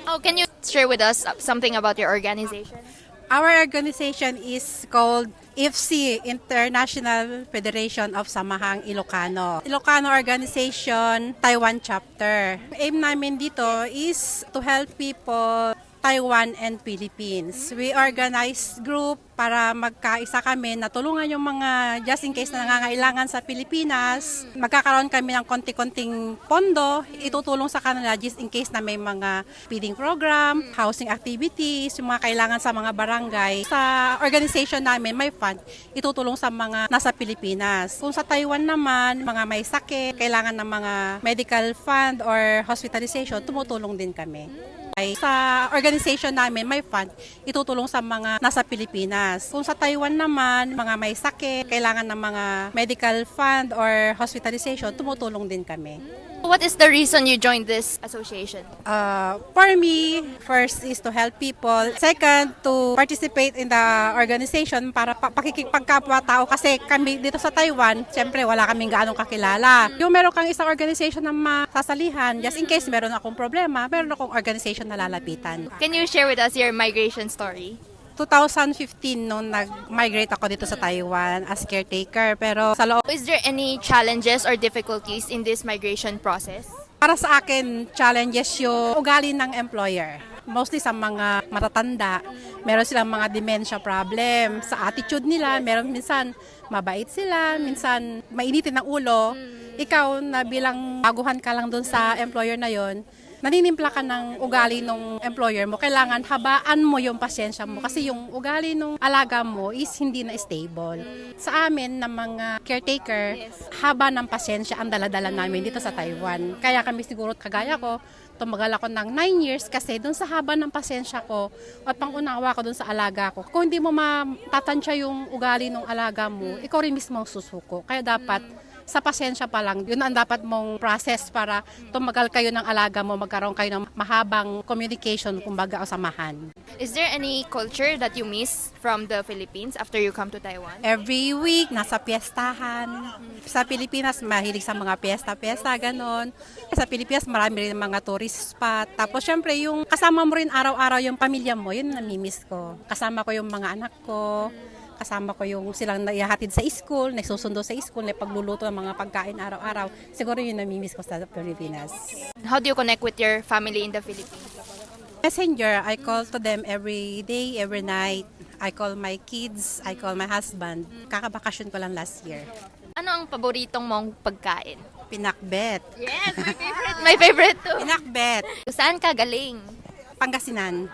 Oh, can you share with us something about your organization? Our organization is called IFC, International Federation of Samahang Ilocano. Ilocano Organization, Taiwan Chapter. Aim namin dito is to help people Taiwan and Philippines. We organize group para magkaisa kami na tulungan yung mga just in case na nangangailangan sa Pilipinas. Magkakaroon kami ng konti-konting pondo, itutulong sa kanila just in case na may mga feeding program, housing activities, yung mga kailangan sa mga barangay. Sa organization namin, may fund, itutulong sa mga nasa Pilipinas. Kung sa Taiwan naman, mga may sakit, kailangan ng mga medical fund or hospitalization, tumutulong din kami. Sa organization namin, may fund, itutulong sa mga nasa Pilipinas. Kung sa Taiwan naman, mga may sakit, kailangan ng mga medical fund or hospitalization, tumutulong din kami. What is the reason you joined this association? For me, first is to help people. Second, to participate in the organization para pakikipagkapwa-tao kasi kami dito sa Taiwan, siyempre wala kaming gaanong kakilala. Yung meron kang isang organization na masasalihan, just in case meron akong problema, meron akong organization na lalapitan. Can you share with us your migration story? 2015 nung nag-migrate ako dito sa Taiwan as caretaker, pero sa loob, Is there any challenges or difficulties in this migration process? para sa akin, challenges yung ugali ng employer. Mostly sa mga matatanda, meron silang mga dementia problem. Sa attitude nila, meron minsan mabait sila, minsan mainitin ng ulo. Ikaw na bilang baguhan ka lang dun sa employer na yon, naninimpla ka ng ugali ng employer mo, kailangan habaan mo yung pasyensya mo kasi yung ugali ng alaga mo is hindi na stable. Sa amin na mga caretaker, haba ng pasyensya ang daladala namin dito sa Taiwan. Kaya kami siguro kagaya ko, tumagal ako ng 9 years kasi dun sa haba ng pasyensya ko at pangunawa ko dun sa alaga ko. Kung hindi mo matatansya yung ugali ng alaga mo, ikaw rin mismo ang susuko. Kaya dapat sa pasensya pa lang, yun ang dapat mong process para tumagal kayo ng alaga mo, magkaroon kayo ng mahabang communication, kumbaga o samahan. Is there any culture that you miss from the Philippines after you come to Taiwan? Every week, nasa piyestahan. Sa Pilipinas, mahilig sa mga piyesta, ganon. Sa Pilipinas, marami rin mga tourist spot. Tapos, syempre, yung kasama mo rin araw-araw yung pamilya mo, yun namimiss ko. Kasama ko yung mga anak ko. Kasama ko yung silang naihatid sa school, nagsusundo sa school, na pagluluto ng mga pagkain araw-araw. Siguro yun namimiss ko sa Pilipinas. How do you connect with your family in the Philippines? Messenger, I call to them every day, every night. I call my kids, I call my husband. Kakabakasyon ko lang last year. Ano ang paboritong mong pagkain? Pinakbet. Yes, my favorite. My favorite too. Pinakbet. Saan ka galing? Pangasinan.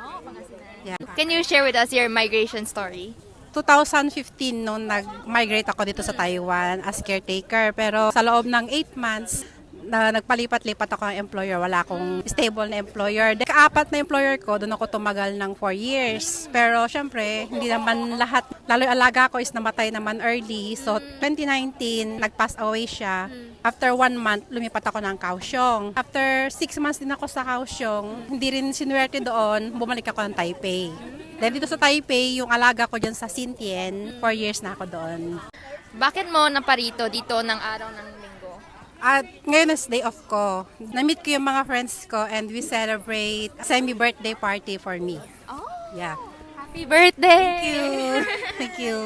Yeah. Can you share with us your migration story? 2015 nung nag-migrate ako dito sa Taiwan as caretaker, pero sa loob ng 8 months, na nagpalipat-lipat ako ng employer, wala akong stable na employer. Kaapat na employer ko, doon ako tumagal ng 4 years. Pero syempre, hindi naman lahat, lalo yung alaga ko is namatay naman early. So 2019, nag-pass away siya. After 1 month, lumipat ako ng Kaohsiung. After 6 months din ako sa Kaohsiung, hindi rin sinuwerte doon, bumalik ako ng Taipei. Then dito sa Taipei, yung alaga ko dyan sa Xintian, 4 years na ako doon. Bakit mo naparito dito ng araw ng linggo? At ngayon is day off ko. Na-meet ko yung mga friends ko and we celebrate a semi-birthday party for me. Oh, Yeah. happy birthday! Thank you. Thank you.